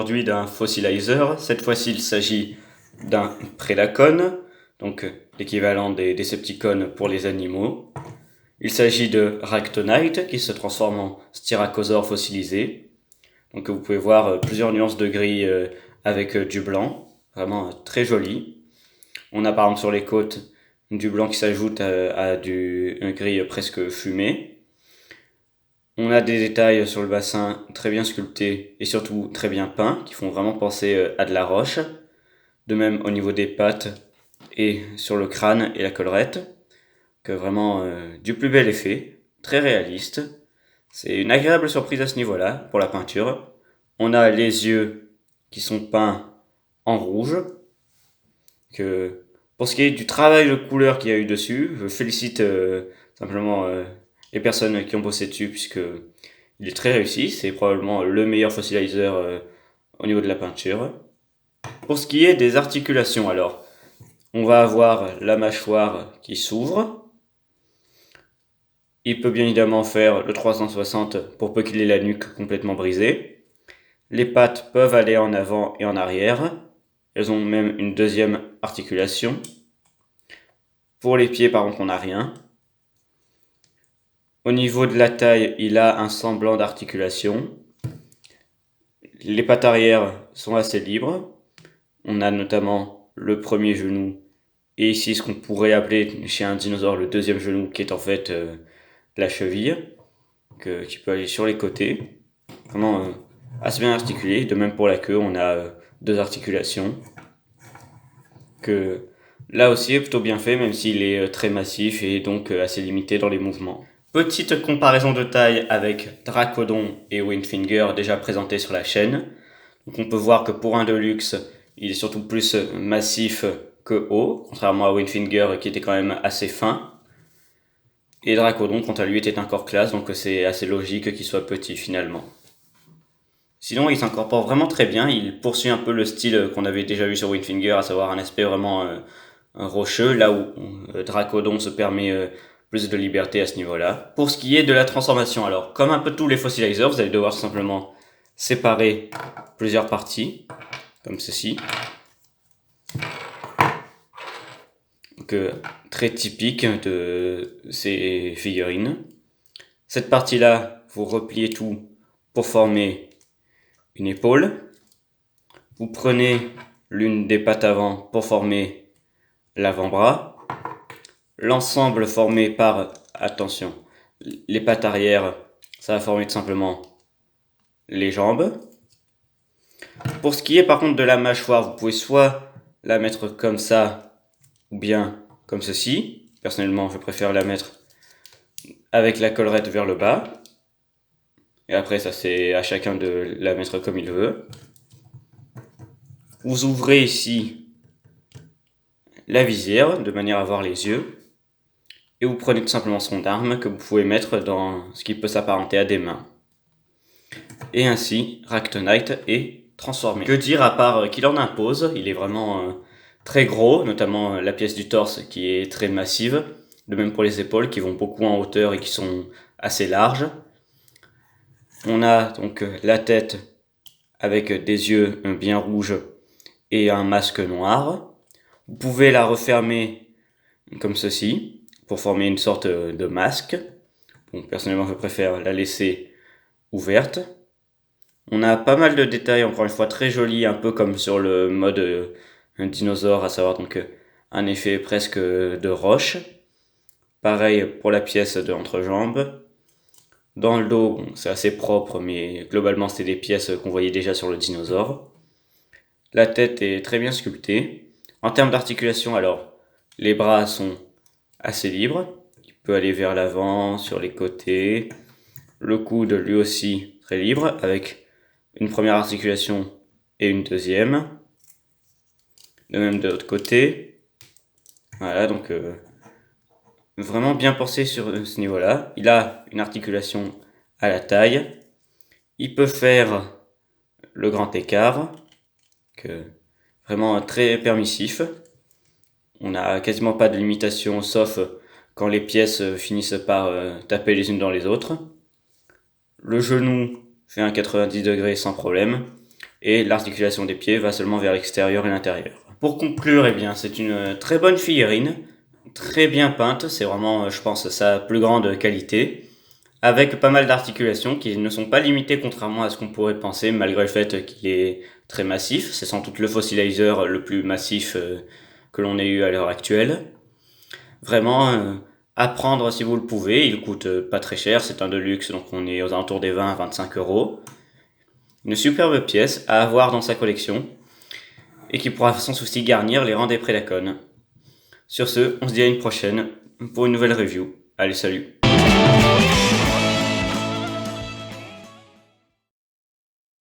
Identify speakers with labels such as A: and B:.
A: aujourd'hui d'un fossilizer. Cette fois-ci, il s'agit d'un Predacon, donc l'équivalent des Decepticons pour les animaux. Il s'agit de Ractonite qui se transforme en Styracosaure fossilisé. Donc vous pouvez voir plusieurs nuances de gris avec du blanc, vraiment très joli. On a par exemple sur les côtes du blanc qui s'ajoute à du gris presque fumé. On a des détails sur le bassin très bien sculptés et surtout très bien peints qui font vraiment penser à de la roche. De même au niveau des pattes et sur le crâne et la collerette, que vraiment du plus bel effet, très réaliste. C'est une agréable surprise à ce niveau-là pour la peinture. On a les yeux qui sont peints en rouge. Que pour ce qui est du travail de couleur qu'il y a eu dessus, je félicite simplement les personnes qui ont bossé dessus puisque il est très réussi. C'est probablement le meilleur fossilizer au niveau de la peinture. Pour ce qui est des articulations, alors, on va avoir la mâchoire qui s'ouvre. Il peut bien évidemment faire le 360 pour peu qu'il ait la nuque complètement brisée. Les pattes peuvent aller en avant et en arrière. Elles ont même une deuxième articulation. Pour les pieds, par contre, on n'a rien. Au niveau de la taille, il a un semblant d'articulation. Les pattes arrière sont assez libres. On a notamment le premier genou et ici ce qu'on pourrait appeler chez un dinosaure le deuxième genou qui est en fait la cheville qui peut aller sur les côtés. Vraiment assez bien articulé. De même pour la queue, on a deux articulations que là aussi est plutôt bien fait même s'il est très massif et donc assez limité dans les mouvements. Petite comparaison de taille avec Dracodon et Windfinger déjà présentés sur la chaîne. Donc on peut voir que pour un Deluxe, il est surtout plus massif que haut, contrairement à Windfinger qui était quand même assez fin. Et Dracodon, quant à lui, était un corps classe, donc c'est assez logique qu'il soit petit finalement. Sinon, il s'incorpore vraiment très bien, il poursuit un peu le style qu'on avait déjà vu sur Windfinger, à savoir un aspect vraiment rocheux, là où Dracodon se permet plus de liberté à ce niveau-là. Pour ce qui est de la transformation, alors, comme un peu tous les fossilizers, vous allez devoir simplement séparer plusieurs parties, comme ceci. Donc, très typique de ces figurines. Cette partie-là, vous repliez tout pour former une épaule. Vous prenez l'une des pattes avant pour former l'avant-bras. L'ensemble formé par, attention, les pattes arrière, ça va former tout simplement les jambes. Pour ce qui est par contre de la mâchoire, vous pouvez soit la mettre comme ça ou bien comme ceci. Personnellement, je préfère la mettre avec la collerette vers le bas. Et après, ça c'est à chacun de la mettre comme il veut. Vous ouvrez ici la visière de manière à voir les yeux. Et vous prenez tout simplement son arme que vous pouvez mettre dans ce qui peut s'apparenter à des mains. Et ainsi, Ractonite est transformé. Que dire à part qu'il en impose, il est vraiment très gros, notamment la pièce du torse qui est très massive, de même pour les épaules qui vont beaucoup en hauteur et qui sont assez larges. On a donc la tête avec des yeux bien rouges et un masque noir. Vous pouvez la refermer comme ceci pour former une sorte de masque. Bon, personnellement, je préfère la laisser ouverte. On a pas mal de détails, encore une fois très jolis, un peu comme sur le mode un dinosaure, à savoir donc un effet presque de roche. Pareil pour la pièce de l'entrejambe. Dans le dos, bon, c'est assez propre, mais globalement c'est des pièces qu'on voyait déjà sur le dinosaure. La tête est très bien sculptée. En termes d'articulation, alors, les bras sont assez libres. Il peut aller vers l'avant, sur les côtés. Le coude, lui aussi, très libre, avec une première articulation et une deuxième. De même de l'autre côté. Voilà, donc vraiment bien pensé sur ce niveau-là. Il a une articulation à la taille. Il peut faire le grand écart, que vraiment très permissif. On n'a quasiment pas de limitation, sauf quand les pièces finissent par taper les unes dans les autres. Le genou fait un 90 degrés sans problème. et l'articulation des pieds va seulement vers l'extérieur et l'intérieur. Pour conclure, eh bien, c'est une très bonne figurine, très bien peinte, c'est vraiment, je pense, sa plus grande qualité, avec pas mal d'articulations qui ne sont pas limitées contrairement à ce qu'on pourrait penser, malgré le fait qu'il est très massif. C'est sans doute le fossilizer le plus massif que l'on ait eu à l'heure actuelle. Vraiment, à prendre si vous le pouvez, il coûte pas très cher, c'est un Deluxe, donc on est aux alentours des 20 à 25 euros. Une superbe pièce à avoir dans sa collection, et qui pourra sans souci garnir les rangs des Predacon. Sur ce, on se dit à une prochaine pour une nouvelle review. Allez, salut!